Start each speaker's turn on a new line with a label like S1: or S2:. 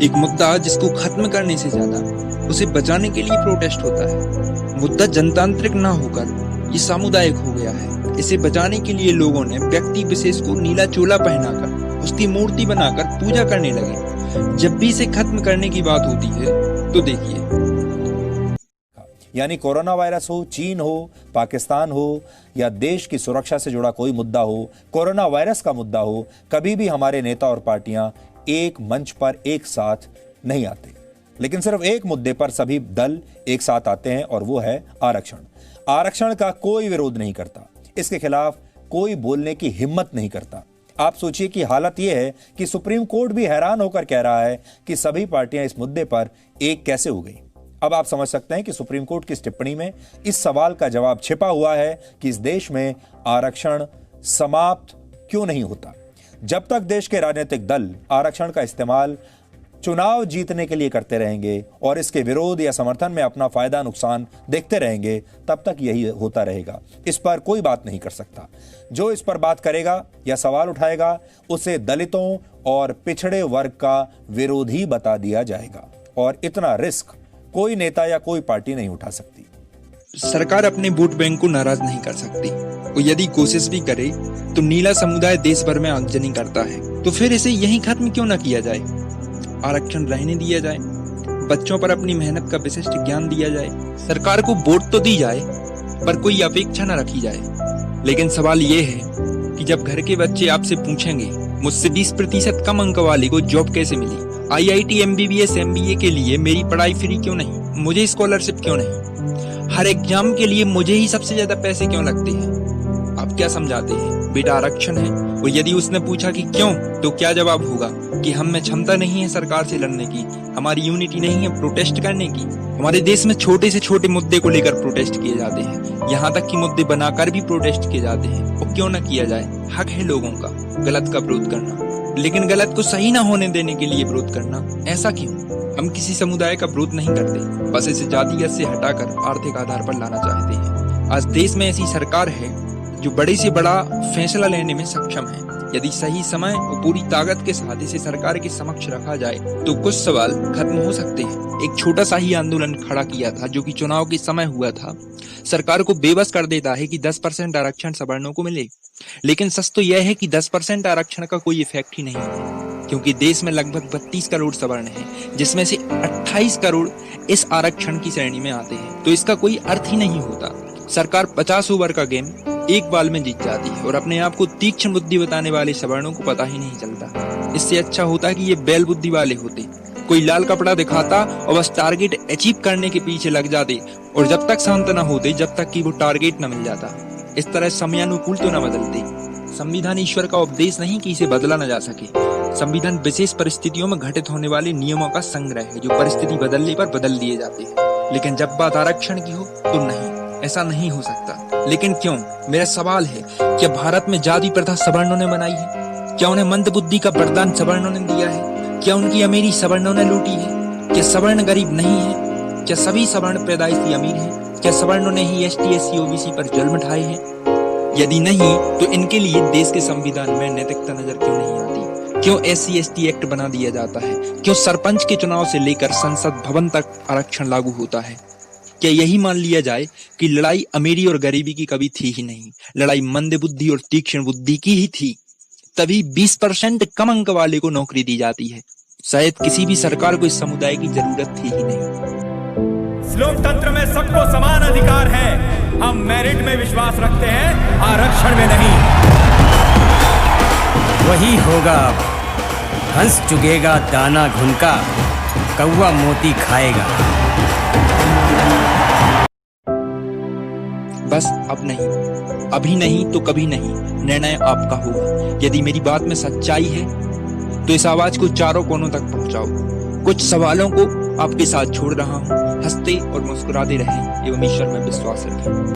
S1: एक मुद्दा जिसको खत्म करने से ज्यादा उसे बचाने के लिए प्रोटेस्ट होता है। मुद्दा जनतांत्रिक ना होकर ये सामुदायिक हो गया है। इसे बचाने के लिए लोगों ने व्यक्ति विशेष को नीला चोला पहनाकर उसकी मूर्ति बनाकर पूजा करने लगे। जब भी इसे खत्म करने की बात होती है तो देखिए,
S2: यानी कोरोना वायरस हो, चीन हो, पाकिस्तान हो या देश की सुरक्षा से जुड़ा कोई मुद्दा हो, कोरोना वायरस का मुद्दा हो, कभी भी हमारे नेता और पार्टियां एक मंच पर एक साथ नहीं आते। लेकिन सिर्फ एक मुद्दे पर सभी दल एक साथ आते हैं और वो है आरक्षण। आरक्षण का कोई विरोध नहीं करता, इसके खिलाफ कोई बोलने की हिम्मत नहीं करता। आप सोचिए कि हालत यह है कि सुप्रीम कोर्ट भी हैरान होकर कह रहा है कि सभी पार्टियां इस मुद्दे पर एक कैसे हो गई। अब आप समझ सकते हैं कि सुप्रीम कोर्ट की इस टिप्पणी में इस सवाल का जवाब छिपा हुआ है कि इस देश में आरक्षण समाप्त क्यों नहीं होता। जब तक देश के राजनीतिक दल आरक्षण का इस्तेमाल चुनाव जीतने के लिए करते रहेंगे और इसके विरोध या समर्थन में अपना फायदा नुकसान देखते रहेंगे, तब तक यही होता रहेगा। इस पर कोई बात नहीं कर सकता। जो इस पर बात करेगा या सवाल उठाएगा उसे दलितों और पिछड़े वर्ग का विरोधी बता दिया जाएगा और इतना रिस्क कोई नेता या कोई पार्टी नहीं उठा सकती।
S1: सरकार अपने वोट बैंक को नाराज नहीं कर सकती और यदि कोशिश भी करे तो नीला समुदाय देश भर में आगजनी करता है। तो फिर इसे यहीं खत्म क्यों न किया जाए। आरक्षण रहने दिया जाए, बच्चों पर अपनी मेहनत का विशिष्ट ज्ञान दिया जाए, सरकार को वोट तो दी जाए पर कोई अपेक्षा न रखी जाए। लेकिन सवाल ये है कि जब घर के बच्चे आपसे पूछेंगे मुझसे 20% कम अंक वाले को जॉब कैसे मिली, IIT MBBS MBA के लिए मेरी पढ़ाई फ्री क्यों नहीं, मुझे स्कॉलरशिप क्यों नहीं, हर एग्जाम के लिए मुझे ही सबसे ज्यादा पैसे क्यों लगते हैं, आप क्या समझाते हैं? बेटा आरक्षण है। और यदि उसने पूछा कि क्यों, तो क्या जवाब होगा कि हम में क्षमता नहीं है सरकार से लड़ने की, हमारी यूनिटी नहीं है प्रोटेस्ट करने की। हमारे देश में छोटे से छोटे मुद्दे को लेकर प्रोटेस्ट किए जाते हैं, यहाँ तक कि मुद्दे बनाकर भी प्रोटेस्ट किए जाते हैं। और क्यों न किया जाए, हक है लोगों का गलत का विरोध करना, लेकिन गलत को सही न होने देने के लिए विरोध करना ऐसा क्यों? हम किसी समुदाय का विरोध नहीं करते, बस इसे जातिगत से हटाकर आर्थिक आधार पर लाना चाहते हैं। आज देश में ऐसी सरकार है जो बड़े से बड़ा फैसला लेने में सक्षम है। यदि सही समय और पूरी ताकत के साथ इसे सरकार के समक्ष रखा जाए तो कुछ सवाल खत्म हो सकते हैं। एक छोटा सा ही आंदोलन खड़ा किया था जो कि चुनाव के समय हुआ था, सरकार को बेबस कर देता है कि 10% आरक्षण सवर्णों को मिले। लेकिन सच तो यह है कि 10% आरक्षण का कोई इफेक्ट ही नहीं है, क्योंकि देश में लगभग 32 करोड़ सवर्ण हैं, जिसमें से 28 करोड़ इस आरक्षण की श्रेणी में आते हैं। तो इसका कोई अर्थ ही नहीं होता। सरकार 50 ओवर का गेम एक बाल में जीत जाती है और अपने आप को तीक्ष्ण बुद्धि बताने वाले सवर्णों को पता ही नहीं चलता। इससे अच्छा होता कि ये बैल बुद्धि वाले होते, कोई लाल कपड़ा दिखाता और बस टारगेट अचीव करने के पीछे लग जाते और जब तक शांत न होते जब तक कि वो टारगेट न मिल जाता। इस तरह समयानुकूल तो न बदलते। संविधान ईश्वर का उपदेश नहीं कि इसे बदला न जा सके। संविधान विशेष परिस्थितियों में घटित होने वाले नियमों का संग्रह है जो परिस्थिति बदलने पर बदल दिए जाते हैं। लेकिन जब बात आरक्षण की हो तो नहीं, ऐसा नहीं हो सकता। लेकिन क्यों? मेरा सवाल है, क्या भारत में जाति प्रथा सवर्णों ने बनाई है? क्या उन्हें मंद बुद्धि का वरदान सवर्णों ने दिया है? क्या उनकी अमीरी सवर्णों ने लूटी है? क्या सवर्ण गरीब नहीं है? क्या सभी सवर्ण पैदाइशी अमीर हैं? क्या सवर्णों ने ही ST SC OBC पर जुल्म ढाए हैं? यदि नहीं तो इनके लिए देश के संविधान में नैतिकता नजर क्यों नहीं आती? क्यों SC ST एक्ट बना दिया जाता है? क्यों सरपंच के चुनाव से लेकर संसद भवन तक आरक्षण लागू होता है? क्या यही मान लिया जाए कि लड़ाई अमीरी और गरीबी की कभी थी ही नहीं, लड़ाई मंद बुद्धि और तीक्ष्ण बुद्धि की ही थी? तभी 20% कम अंक वाले को नौकरी दी जाती है। शायद किसी भी सरकार को इस समुदाय की जरूरत थी ही नहीं।
S3: लोकतंत्र में सबको समान अधिकार है। हम मेरिट में विश्वास रखते हैं, आरक्षण में नहीं।
S4: वही होगा अब, हंस चुगेगा दाना घुनका, कौवा मोती खाएगा।
S1: बस अब नहीं, अभी नहीं तो कभी नहीं, निर्णय आपका होगा। यदि मेरी बात में सच्चाई है तो इस आवाज को चारों कोनों तक पहुंचाओ। कुछ सवालों को आपके साथ छोड़ रहा हूं, हंसते और मुस्कुराते रहें एवं ईश्वर में विश्वास रखें।